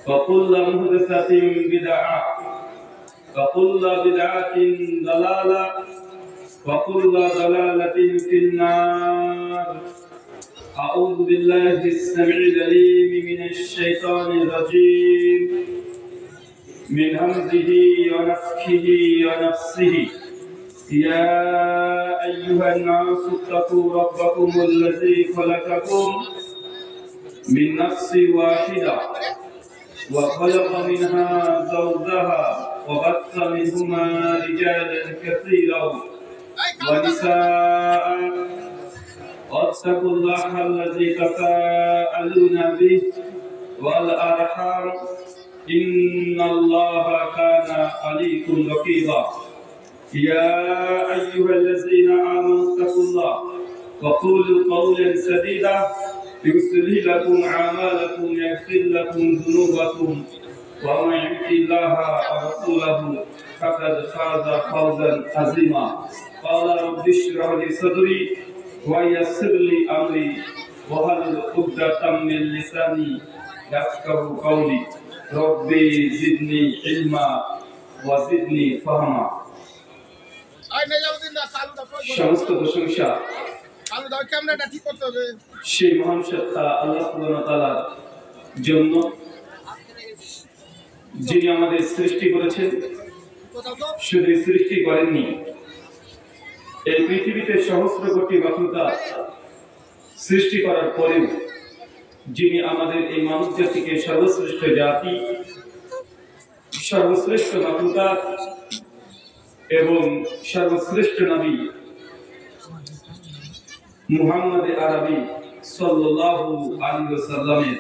وكل محدثة بدعة وكل بدعة ضلالة وكل ضلالة في النار. أعوذ بالله السميع العليم من الشيطان الرجيم من همزه ونفخه ونفسه. يا أيها الناس اتقوا ربكم الذي خلقكم من نفس واحدة وخلق منها زوجها وبث منهما رجالا كثيرا ونساء واتقوا الله الذي تساءلون به والأرحام إن الله كان عليكم رقيبا. يا أيها الذين آمنوا اتقوا الله وقولوا قولا سديدا يصلح لكم أعمالكم ويغفر لكم ذنوبكم ومن يطع الله ورسوله فقد فاز فوزا عظيما. قال رب اشرح لي صدري ويسر لي أمري واحلل عقدة من لساني يفقهوا قولي. ربي زدني علما وزدني فهما. সমস্ত প্রশংসা সেই মহান সত্তা আল্লাহ সুবহানাহু ওয়া তাআলার জন্য, যিনি আমাদের সৃষ্টি করেছেন। শুধু সৃষ্টি করেননি, এই পৃথিবীতে সহস্র কোটি মাখলুকাত সৃষ্টি করার পরেও যিনি আমাদের এই মানব জাতিকে সর্বশ্রেষ্ঠ জাতি, সর্বশ্রেষ্ঠ মাখলুকাত এবং সর্বশ্রেষ্ঠ নবী মুহাম্মদ আরবি সাল্লাল্লাহু আলাইহি ওয়াসাল্লামের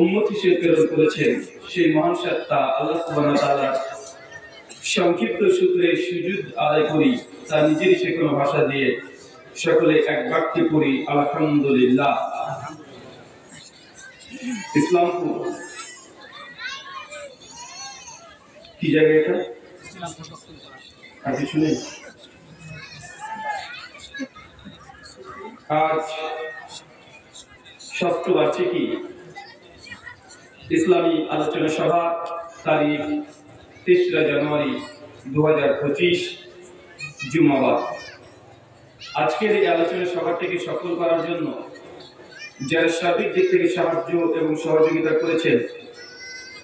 উম্মত হিসেবে প্রেরণ করেছেন, সেই মহান সত্তা আল্লাহ সুবহানাহু ওয়া তাআলার সংক্ষিপ্ত সূত্রে সুজুদ আদায় করি তার নিজের সে কোনো ভাষা দিয়ে সকলে এক বাক্যে পড়ি আলহামদুলিল্লাহ। ইসলামপুর কি জায়গা এটা? আপনি শুনে আজ ষষ্ঠ বার্ষিকী ইসলামী আলোচনা সভা, তারিখ 3রা জানুয়ারি 2025 জুমাবার। আজকের এই আলোচনা সভাটিকে সফল করার জন্য যারা সার্বিক দিক থেকে সাহায্য এবং সহযোগিতা করেছেন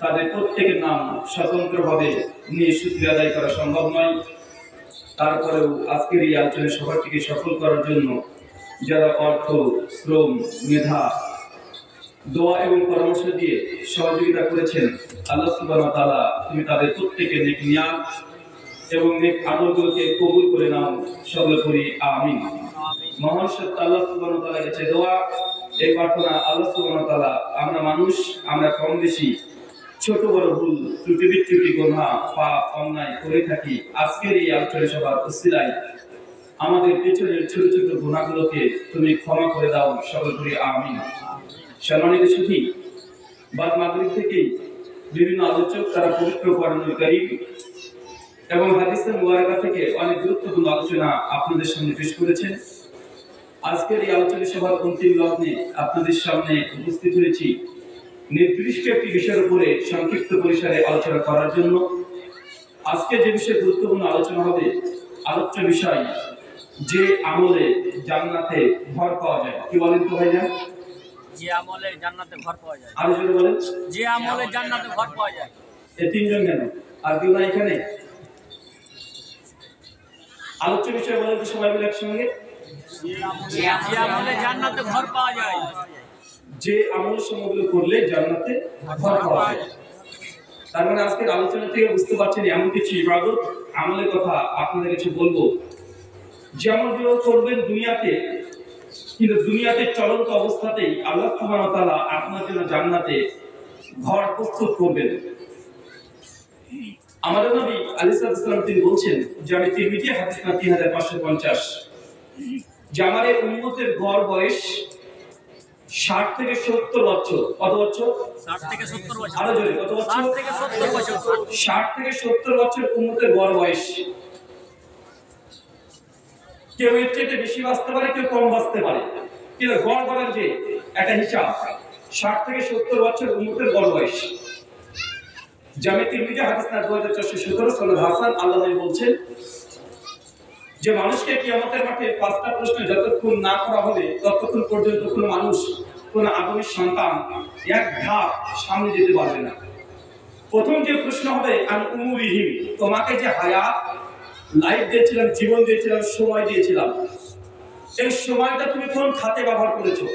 তাদের প্রত্যেকের নাম স্বতন্ত্রভাবে নিয়ে শুকরিয়া আদায় করা সম্ভব নয়। তারপরেও আজকের এই আলোচনা সভাটিকে সফল করার জন্য যারা অর্থ, শ্রম, মেধা, দোয়া এবং পরামর্শ দিয়ে সহযোগিতা করেছেন, আল্লাহ সুবহানাহু ওয়া তাআলা তুমি তাদের প্রত্যেকের নেক নিয়াত এবং নেক আমলগুলোকে কবুল করে নাও, সকলে করি আমিন। মহান সত্তা আল্লাহ সুবহানাহু ওয়া তাআলার কাছে দোয়া, এই প্রার্থনা, আল্লাহ সুবহানাহু ওয়া তাআলা আমরা মানুষ, আমরা কম বেশি ছোট বড় ভুল ত্রুটি বিচ্যুতি গুনাহ পাপ অন্যায় করে থাকি। আজকের এই আলোচনা সভার উসিলায় আমাদের পেছনের ছোট ছোট গুনাহগুলোকে তুমি ক্ষমা করে দাও, সকলে করি আমিন। সম্মানিত সুধী, বাদ মাগরিব থেকে বিভিন্ন আলোচক তারা পবিত্র কোরআনুল কারীম এবং হাদিসের মুবারাকা থেকে অনেক গুরুত্বপূর্ণ আলোচনা আপনাদের সামনে পেশ করেছেন। আজকের এই আলোচনা সভার অন্তিম লগ্নে আপনাদের সামনে উপস্থিত হয়েছি নির্দিষ্ট একটি বিষয়ের উপরে সংক্ষিপ্ত পরিসরে আলোচনা করার জন্য। আজকে যে বিষয়ে গুরুত্বপূর্ণ আলোচনা হবে, আলোচ্য বিষয় যে আমলে জান্নাতে ঘর পাওয়া যায়। কি বলেন তো ভাইয়া? যে আমলে জান্নাতে ঘর পাওয়া যায়। আরো জোরে বলেন। যে আমলে জান্নাতে ঘর পাওয়া যায়। এই তিনজন কেন? আর কেউ না এখানে? আলোচ্য বিষয় বলেন তো সবাই মিলে একসঙ্গে। যে আমলে জান্নাতে ঘর পাওয়া যায়। যে আমল সমূহগুলো করলে জান্নাতে ঘর পাওয়া যায়। তার মানে আজকের আলোচনা থেকে বুঝতে পারছেন এমন কিছু ইবাদত আমলের কথা আপনাদের কাছে বলবো, যে আমলগুলো করবেন দুনিয়াতে, কিন্তু দুনিয়াতে চলন্ত অবস্থাতেই আল্লাহ সুবহানাহু ওয়া তাআলা আপনার জন্য জান্নাতে ঘর প্রস্তুত করবেন। আমাদের নবী আলাইহিস সালাম তিনি বলছেন যে আমি তিরমিজি হাদিস না 3550 যে আমার এই উম্মতের গড় বয়স 60 থেকে 70 বছর। কত বছর? 60 থেকে 70 বছর। আরো জোরে কত বছর? 60 থেকে 70 বছর। 60 থেকে 70 বছর উম্মতের গড় বয়স। কেউ এর চেয়ে বেশি বাঁচতে পারে, কেউ কম বাঁচতে পারে, কিন্তু গড় বলেন যে একটা হিসাব 60 থেকে 70 বছর উম্মতের বড় বয়স। জামে তিরমিজি হাদিস না 2417 সনদ হাসান। আল্লাহ নবী বলছেন যে মানুষকে কিয়ামতের মাঠে 5টা প্রশ্ন যতক্ষণ না করা হবে ততক্ষণ পর্যন্ত কোনো মানুষ, কোনো আদমের সন্তান এক ধাপ সামনে যেতে পারবে না। প্রথম যে প্রশ্ন হবে আন উমুরিহিম, তোমাকে যে হায়াত লাইফ দিয়েছিলাম, জীবন দিয়েছিলাম, সময় দিয়েছিলাম, এই সময়টা তুমি কোন খাতে ব্যবহার করেছো?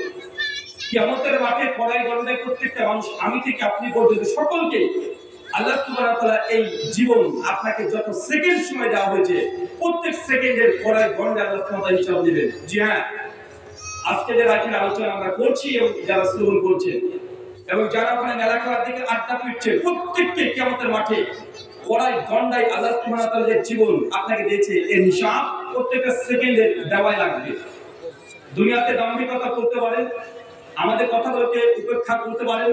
কিয়ামতের মাঠে পড়াই গণনায় প্রত্যেকটা মানুষ, আমি থেকে আপনি পর্যন্ত সকলকে আল্লাহ সুবহানাহু ওয়া তাআলা এই জীবন আপনাকে যত সেকেন্ড সময় দেওয়া হয়েছে প্রত্যেক সেকেন্ডের পড়াই গণনায় আল্লাহ সুবহানাহু ওয়া তাআলা হিসাব দিবেন। জি হ্যাঁ, আজকে যে রাতের আলোচনা আমরা করছি এবং যারা শ্রবণ করছেন এবং যারা ওখানে মেলা খেলার দিকে আড্ডা পিটছে, প্রত্যেককে কিয়ামতের মাঠে পড়াই গণনায় আল্লাহ সুবহানাহু ওয়া তাআলা যে জীবন আপনাকে দিয়েছে এর হিসাব প্রত্যেকটা সেকেন্ডে দেওয়াই লাগবে। দুনিয়াতে দাম্ভিকতা করতে পারেন, আমাদের কথাগুলোকে উপেক্ষা করতে পারেন,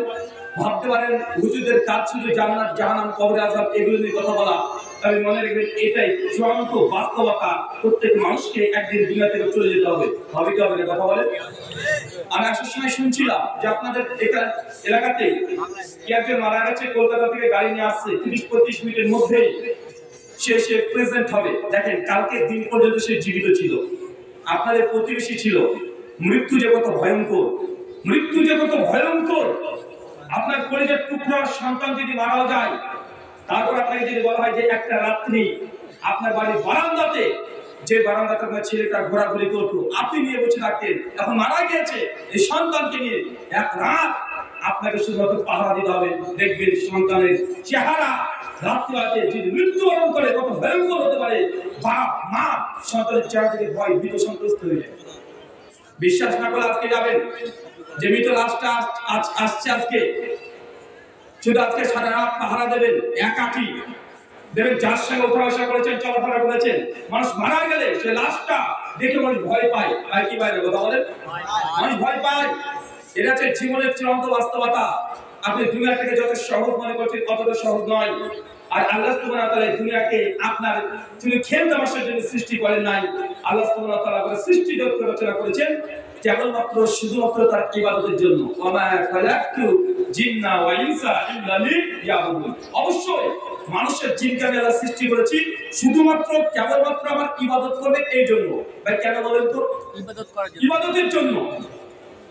ভাবতে পারেন হুজুরদের কাজ শুধু জান্নাত জাহান্নাম কবরে আযাব এগুলো নিয়ে কথা বলা, তবে মনে রাখবেন এটাই চূড়ান্ত বাস্তবতা। প্রত্যেক মানুষকে একদিন দুনিয়া থেকে চলে যেতে হবে। হবে কি হবে না কথা বলেন? আমি আসার সময় শুনছিলাম যে আপনাদের এলাকাতে কি একজন মারা গেছে, কলকাতা থেকে গাড়ি নিয়ে আসছে, 30-35 মিনিটের মধ্যেই সে প্রেজেন্ট হবে। দেখেন কালকে দিন পর্যন্ত সে জীবিত ছিল, আপনাদের প্রতিবেশী ছিল। মৃত্যু যে কত ভয়ঙ্কর, মৃত্যু যে কত ভয়ঙ্কর। আপনার কলেজের টুকরা সন্তান যদি মারাও যায়, তারপর আপনাকে যদি বলা হয় যে একটা রাত্রি আপনার বাড়ির বারান্দাতে, যে বারান্দাতে আপনার ছেলেটা ঘোরাঘুরি করতো, আপনি নিয়ে বসে থাকতেন, এখন মারা গিয়েছে, এই সন্তানকে নিয়ে এক রাত আপনাকে শুধুমাত্র পাহারা দিতে হবে। দেখবেন সন্তানের চেহারা রাত্রিতে যদি মৃত্যুবরণ করে কত ভয়ঙ্কর হতে পারে। বাপ মা সন্তানের চেহারা থেকে ভয় ভীত সন্ত্রস্ত হয়ে যায়। বিশ্বাস না করলে আজকে যাবেন যে মৃত লাশটা আসছে, আজকে শুধু আজকে সারা রাত পাহারা দেবেন, একাকি দেবেন, যার সঙ্গে ওঠা বসা করেছেন, চলাফেরা করেছেন। মানুষ মারা গেলে সে লাশটা দেখে মানুষ ভয় পায়। আর কি বাইরে কথা বলেন, মানুষ ভয় পায়। এটা হচ্ছে জীবনের চূড়ান্ত বাস্তবতা। আপনি দুনিয়াটাকে যত সহজ মনে করছেন অতটা সহজ নয়। আর আল্লাহ সুবহানাহু ওয়া তাআলা দুনিয়াকে আপনার তিনি খেল তামাশার জন্য সৃষ্টি করেন নাই। আল্লাহ সুবহানাহু ওয়া তাআলা সৃষ্টি জগৎ রচনা করেছেন কেবলমাত্র শুধুমাত্র তার ইবাদতের জন্য। ওয়া মা খালাকতু জিন্না ওয়া ইনসা ইল্লা লিয়াবুদুন। অবশ্যই মানুষের জিনকে আমি আল্লাহ সৃষ্টি করেছি শুধুমাত্র কেবলমাত্র আমার ইবাদত করবে এই জন্য। ভাই কেন বলেন তো? ইবাদত করার জন্য, ইবাদতের জন্য।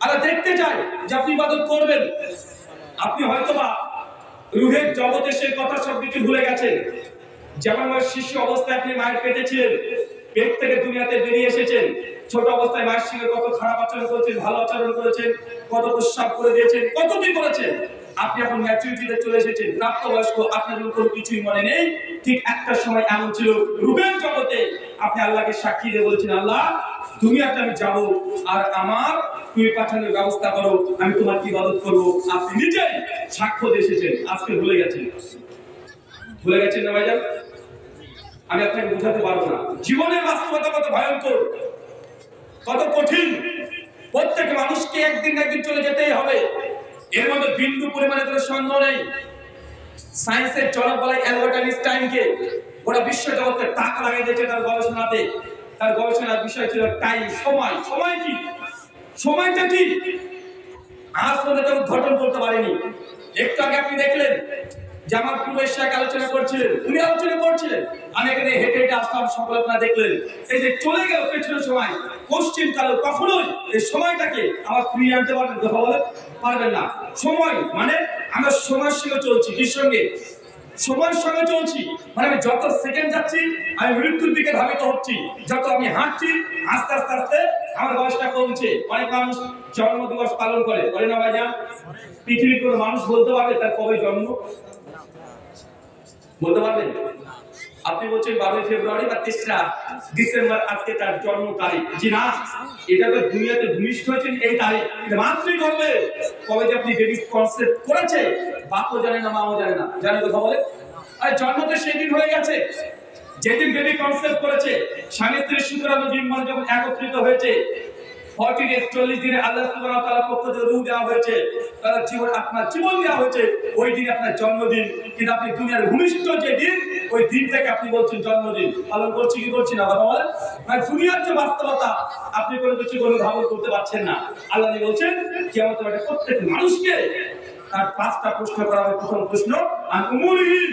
আল্লাহ দেখতে চায় যে আপনি ইবাদত করবেন। আপনি হয়তোবা রূহের জগতে সে কথা সব কিছু ভুলে গেছেন। যেমন শিশু অবস্থায় আপনি মায়ের পেটে ছিলেন, পেট থেকে দুনিয়াতে বেরিয়ে এসেছেন, ছোট অবস্থায় মায়ের সঙ্গে কত খারাপ আচরণ করেছেন, ভালো আচরণ করেছেন, কত প্রস্রাব করে দিয়েছেন, কত কি করেছেন। আপনি এখন ম্যাচুরিটিতে চলে এসেছেন, প্রাপ্তবয়স্ক, আপনার কোনো কিছুই মনে নেই। ঠিক একটা সময় এমন ছিল রূহের জগতে আপনি আল্লাহকে সাক্ষী দিয়ে বলেছেন, আল্লাহ দুনিয়াতে আমি যাব, আর আমার তুমি পাঠানোর ব্যবস্থা করো, আমি তোমার ইবাদত করবো। আপনি নিজেই সাক্ষ্য দিয়ে এসেছেন, আজকে ভুলে গেছেন। ভুলে গেছেন না ভাইজান? আমি আপনাকে বোঝাতে পারবো না জীবনের বাস্তবতা কত ভয়ঙ্কর, কত কঠিন। প্রত্যেক মানুষকে একদিন না একদিন চলে যেতেই হবে, এর মধ্যে বিন্দু পরিমাণে কোনো সন্দেহ নেই। সায়েন্সের জনক বলা অ্যালবার্ট আইনস্টাইনকে গোটা বিশ্ব জগতের টাকা লাগিয়ে দিয়েছে তার গবেষণাতে। তার গবেষণার বিষয় ছিল টাইম, সময়। সময় কি? সময়টা কি আজ পর্যন্ত উদ্ঘাটন করতে পারেনি। একটু আগে আপনি দেখলেন যে আমার পূর্বের সাথে আলোচনা করছিলেন, উনি আলোচনা করছিলেন, আমি এখানে হেঁটে হেঁটে আসলাম, সকল আপনারা দেখলেন। এই যে চলে গেল পেছনের সময়, পশ্চিম কালে কখনোই এই সময়টাকে আবার ফিরিয়ে আনতে পারবেন? কথা বলে পারবেন না। সময় মানে আমরা সময়ের সঙ্গে চলছি। কি সঙ্গে? সময়ের সঙ্গে চলছি। মানে আমি যত সেকেন্ড যাচ্ছি আমি মৃত্যুর দিকে ধাবিত হচ্ছি। যত আমি হাঁটছি আস্তে আস্তে আস্তে আমার বয়সটা কমছে। অনেক মানুষ জন্ম দিবস পালন করে না ভাইজান? পৃথিবীর কোনো মানুষ বলতে পারবে তার কবে জন্ম? বলতে পারবেন? আপনি বলছেন 12 ফেব্রুয়ারি বা 3রা ডিসেম্বর আজকে তার জন্ম তারিখ। জি না, এটা তো দুনিয়াতে ভূমিষ্ঠ হয়েছেন এই তারিখ। এটা মাতৃ গর্ভে কবে যে আপনি বেবি কনসেপ্ট করেছে বাপও জানে না, মাও জানে না। জানে কথা বলে? আরে জন্ম তো সেদিন হয়ে গেছে যেদিন বেবি কনসেপ্ট করেছে। স্বামী স্ত্রীর শুক্রাণু ডিম্বাণু যখন একত্রিত হয়েছে 40 ডেজ 40 দিনে আল্লাহ সুবহানাহু ওয়া তাআলার পক্ষ থেকে রূহ দেওয়া হয়েছে, তার জীবন আপনার জীবন দেওয়া হয়েছে, ওই দিন আপনার জন্মদিন। কিন্তু আপনি দুনিয়ার ভূমিষ্ঠ যে দিন, ওই দিনটাকে আপনি বলছেন জন্মদিন। পালন করছি কি করছি না কথা বলেন? মানে দুনিয়ার যে বাস্তবতা আপনি কোনো কিছু কোনো ধারণ করতে পারছেন না। আল্লাহ বলছেন কিয়ামতের মাঠে প্রত্যেক মানুষকে তার 5টা প্রশ্ন করা হবে। প্রথম প্রশ্ন, আন উমুরিহি,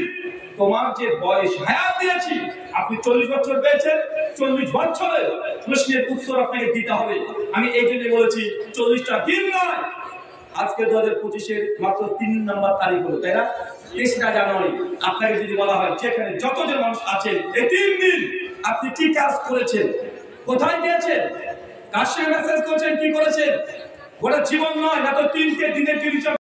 তোমার যে বয়স হায়াত দিয়েছি, আপনি 40 বছর পেয়েছেন, 40 বছরের প্রশ্নের উত্তর আপনাকে দিতে হবে। আমি এই জন্য বলেছি 40টা দিন নয়। আজকে 2025-এর মাত্র 3 নম্বর তারিখ হলো, তাই না? 3রা জানুয়ারি। আপনাকে যদি বলা হয় যেখানে যতজন মানুষ আছেন, এই 3 দিন আপনি কি কাজ করেছেন, কোথায় গিয়েছেন, কার সঙ্গে মেসেজ করেছেন, কি করেছেন, গোটা জীবন নয়, না তো 3টে দিনের